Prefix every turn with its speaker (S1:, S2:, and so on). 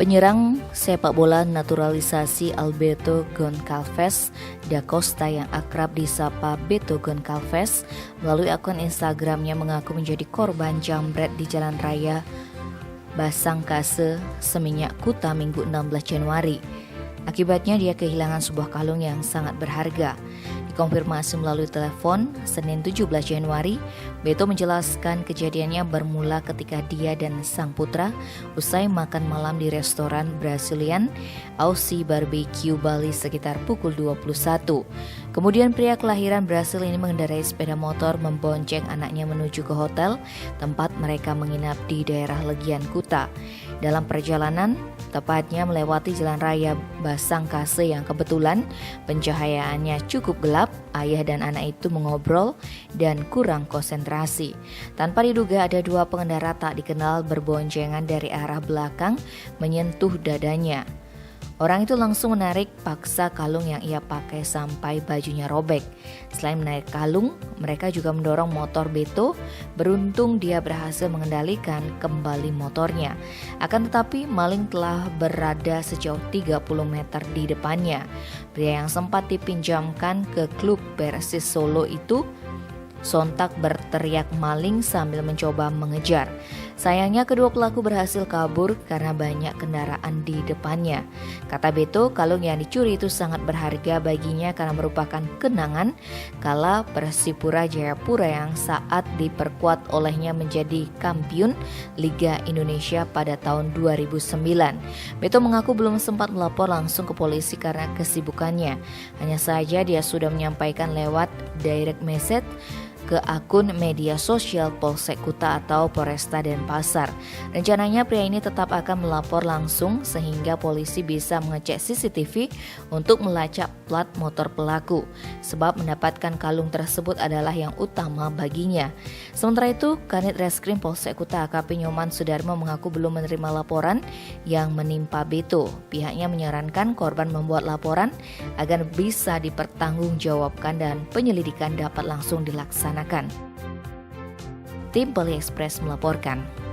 S1: Penyerang sepak bola naturalisasi Alberto Goncalves da Costa yang akrab disapa Beto Goncalves melalui akun Instagramnya mengaku menjadi korban jambret di Jalan Raya Basangkase, Seminyak Kuta Minggu 16 Januari. Akibatnya dia kehilangan sebuah kalung yang sangat berharga. Dikonfirmasi melalui telepon Senin 17 Januari, Beto menjelaskan kejadiannya bermula ketika dia dan sang putra usai makan malam di restoran Brazilian Aussie Barbecue Bali sekitar pukul 21. Kemudian pria kelahiran Brasil ini mengendarai sepeda motor membonceng anaknya menuju ke hotel tempat mereka menginap di daerah Legian Kuta. Dalam perjalanan, tepatnya melewati jalan raya Basangkase yang kebetulan pencahayaannya cukup gelap, ayah dan anak itu mengobrol dan kurang konsentrasi. Tanpa diduga ada dua pengendara tak dikenal berboncengan dari arah belakang menyentuh dadanya. Orang itu langsung menarik paksa kalung yang ia pakai sampai bajunya robek. Selain menarik kalung, mereka juga mendorong motor Beto. Beruntung dia berhasil mengendalikan kembali motornya. Akan tetapi maling telah berada sejauh 30 meter di depannya. Pria yang sempat dipinjamkan ke klub Persis Solo itu sontak berteriak maling sambil mencoba mengejar. Sayangnya kedua pelaku berhasil kabur karena banyak kendaraan di depannya. Kata Beto, kalung yang dicuri itu sangat berharga baginya karena merupakan kenangan kala Persipura Jayapura yang saat diperkuat olehnya menjadi kampiun Liga Indonesia pada tahun 2009. Beto mengaku belum sempat melapor langsung ke polisi karena kesibukannya. Hanya saja dia sudah menyampaikan lewat direct message ke akun media sosial Polsek Kuta atau Polresta Denpasar. Rencananya pria ini tetap akan melapor langsung sehingga polisi bisa mengecek CCTV untuk melacak plat motor pelaku, sebab mendapatkan kalung tersebut adalah yang utama baginya. Sementara itu, Kanit Reskrim Polsek Kuta AKP Nyoman Sudarmo mengaku belum menerima laporan yang menimpa Beto. Pihaknya menyarankan korban membuat laporan agar bisa dipertanggungjawabkan dan penyelidikan dapat langsung dilaksanakan. Tim Poli Express melaporkan.